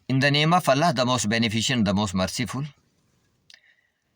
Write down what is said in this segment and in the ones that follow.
In the name of Allah, the most beneficent, the most merciful.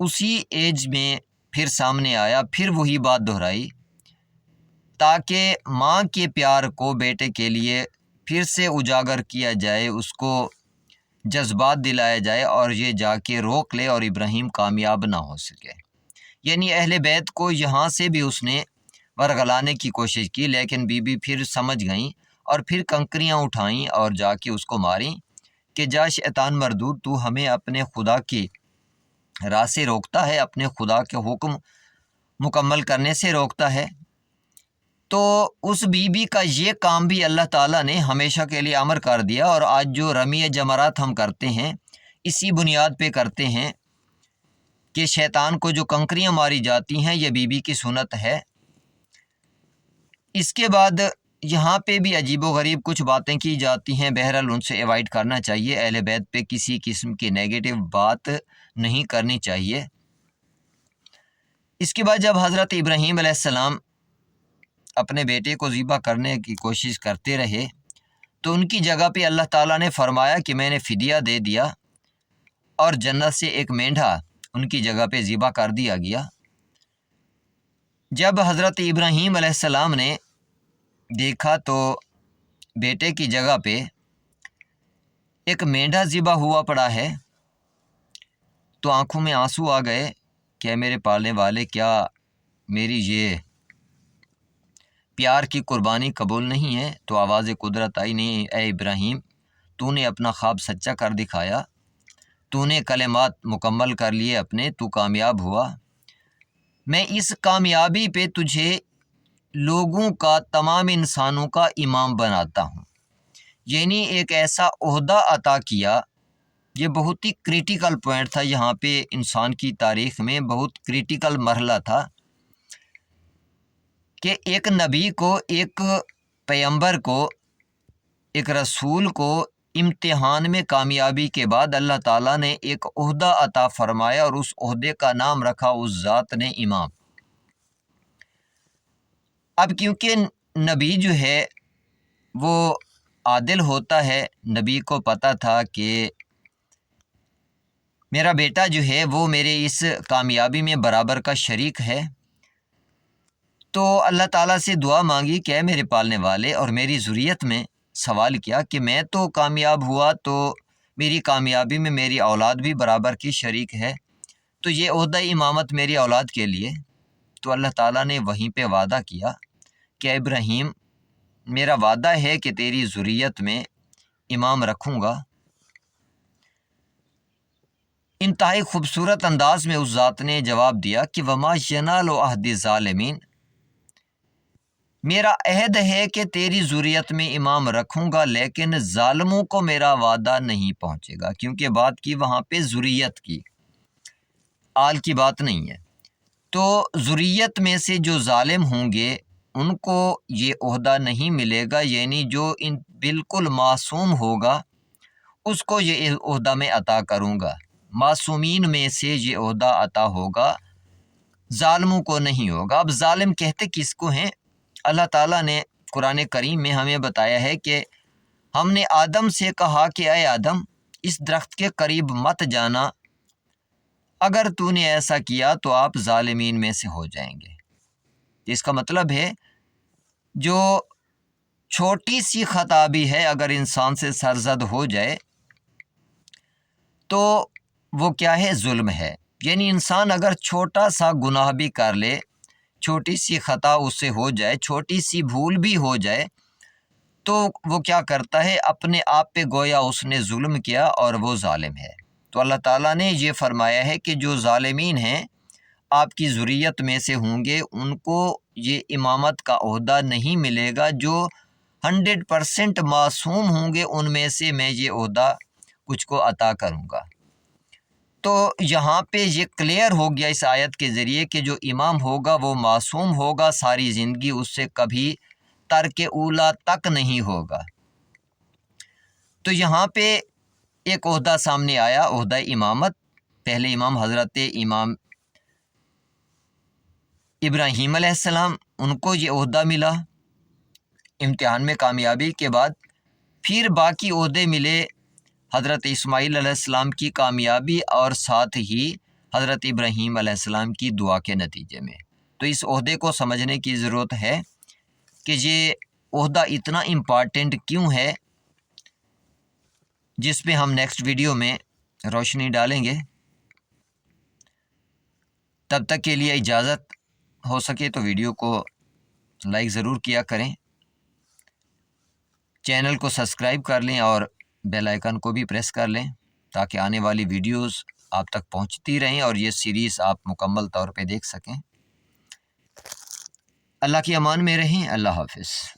اسی age میں پھر سامنے آیا، پھر وہی بات دہرائی تاکہ ماں کے پیار کو بیٹے کے لیے پھر سے اجاگر کیا جائے، اس کو جذبات دلایا جائے اور یہ جا کے روک لے اور ابراہیم کامیاب نہ ہو سکے۔ یعنی اہل بیت کو یہاں سے بھی اس نے ورغلانے کی کوشش کی، لیکن بی بی پھر سمجھ گئیں اور پھر کنکریاں اٹھائیں اور جا کے اس کو ماریں کہ جا شیطان مردود، تو ہمیں اپنے خدا کی راہ سے روکتا ہے، اپنے خدا کے حکم مکمل کرنے سے روکتا ہے۔ تو اس بی بی کا یہ کام بھی اللہ تعالیٰ نے ہمیشہ کے لیے امر کر دیا، اور آج جو رمی جمرات ہم کرتے ہیں اسی بنیاد پہ کرتے ہیں کہ شیطان کو جو کنکریاں ماری جاتی ہیں یہ بی بی کی سنت ہے۔ اس کے بعد یہاں پہ بھی عجیب و غریب کچھ باتیں کی جاتی ہیں، بہرحال ان سے ایوائڈ کرنا چاہیے، اہل بیت پہ کسی قسم کی نیگیٹو بات نہیں کرنی چاہیے۔ اس کے بعد جب حضرت ابراہیم علیہ السلام اپنے بیٹے کو ذبح کرنے کی کوشش کرتے رہے تو ان کی جگہ پہ اللہ تعالیٰ نے فرمایا کہ میں نے فدیہ دے دیا، اور جنت سے ایک مینڈھا ان کی جگہ پہ ذبح کر دیا گیا۔ جب حضرت ابراہیم علیہ السلام نے دیکھا تو بیٹے کی جگہ پہ ایک مینڈھا ذبح ہوا پڑا ہے، تو آنکھوں میں آنسو آ گئے کہ اے میرے پالنے والے، کیا میری یہ پیار کی قربانی قبول نہیں ہے؟ تو آواز قدرت آئی، نہیں اے ابراہیم، تو نے اپنا خواب سچا کر دکھایا، تو نے کلمات مکمل کر لیے اپنے، تو کامیاب ہوا۔ میں اس کامیابی پہ تجھے لوگوں کا، تمام انسانوں کا امام بناتا ہوں، یعنی ایک ایسا عہدہ عطا کیا۔ یہ بہت ہی کریٹیکل پوائنٹ تھا، یہاں پہ انسان کی تاریخ میں بہت کریٹیکل مرحلہ تھا کہ ایک نبی کو، ایک پیغمبر کو، ایک رسول کو امتحان میں کامیابی کے بعد اللہ تعالیٰ نے ایک عہدہ عطا فرمایا، اور اس عہدے کا نام رکھا اس ذات نے امام۔ اب کیونکہ نبی جو ہے وہ عادل ہوتا ہے، نبی کو پتہ تھا کہ میرا بیٹا جو ہے وہ میرے اس کامیابی میں برابر کا شریک ہے، تو اللہ تعالیٰ سے دعا مانگی کہ اے میرے پالنے والے، اور میری ذریت میں سوال کیا کہ میں تو کامیاب ہوا تو میری کامیابی میں میری اولاد بھی برابر کی شریک ہے، تو یہ عہدہ امامت میری اولاد کے لیے۔ تو اللہ تعالیٰ نے وہیں پہ وعدہ کیا کہ ابراہیم، میرا وعدہ ہے کہ تیری ذریت میں امام رکھوں گا۔ انتہائی خوبصورت انداز میں اس ذات نے جواب دیا کہ وما ینال عہد الظالمین، میرا عہد ہے کہ تیری ذریت میں امام رکھوں گا، لیکن ظالموں کو میرا وعدہ نہیں پہنچے گا، کیونکہ بات کی وہاں پہ ذریت کی، آل کی بات نہیں ہے۔ تو ذریت میں سے جو ظالم ہوں گے ان کو یہ عہدہ نہیں ملے گا، یعنی جو ان بالکل معصوم ہوگا اس کو یہ عہدہ میں عطا کروں گا، معصومین میں سے یہ عہدہ عطا ہوگا، ظالموں کو نہیں ہوگا۔ اب ظالم کہتے کس کو ہیں؟ اللہ تعالیٰ نے قرآن کریم میں ہمیں بتایا ہے کہ ہم نے آدم سے کہا کہ اے آدم، اس درخت کے قریب مت جانا، اگر تو نے ایسا کیا تو آپ ظالمین میں سے ہو جائیں گے۔ اس کا مطلب ہے جو چھوٹی سی خطا بھی ہے اگر انسان سے سرزد ہو جائے تو وہ کیا ہے؟ ظلم ہے۔ یعنی انسان اگر چھوٹا سا گناہ بھی کر لے، چھوٹی سی خطا اس سے ہو جائے، چھوٹی سی بھول بھی ہو جائے، تو وہ کیا کرتا ہے؟ اپنے آپ پہ گویا اس نے ظلم کیا اور وہ ظالم ہے۔ تو اللہ تعالیٰ نے یہ فرمایا ہے کہ جو ظالمین ہیں آپ کی ذریت میں سے ہوں گے، ان کو یہ امامت کا عہدہ نہیں ملے گا، جو 100% معصوم ہوں گے ان میں سے میں یہ عہدہ کچھ کو عطا کروں گا۔ تو یہاں پہ یہ کلیئر ہو گیا اس آیت کے ذریعے کہ جو امام ہوگا وہ معصوم ہوگا، ساری زندگی اس سے کبھی ترک اولا تک نہیں ہوگا۔ تو یہاں پہ ایک عہدہ سامنے آیا، عہدہ امامت۔ پہلے امام حضرت امام ابراہیم علیہ السلام، ان کو یہ عہدہ ملا امتحان میں کامیابی کے بعد، پھر باقی عہدے ملے حضرت اسماعیل علیہ السلام کی کامیابی اور ساتھ ہی حضرت ابراہیم علیہ السلام کی دعا کے نتیجے میں۔ تو اس عہدے کو سمجھنے کی ضرورت ہے کہ یہ عہدہ اتنا امپارٹنٹ کیوں ہے، جس پہ ہم نیکسٹ ویڈیو میں روشنی ڈالیں گے۔ تب تک کے لیے اجازت، ہو سکے تو ویڈیو کو لائک ضرور کیا کریں، چینل کو سبسکرائب کر لیں اور بیل آئیکن کو بھی پریس کر لیں تاکہ آنے والی ویڈیوز آپ تک پہنچتی رہیں اور یہ سیریز آپ مکمل طور پہ دیکھ سکیں۔ اللہ کی امان میں رہیں۔ اللہ حافظ۔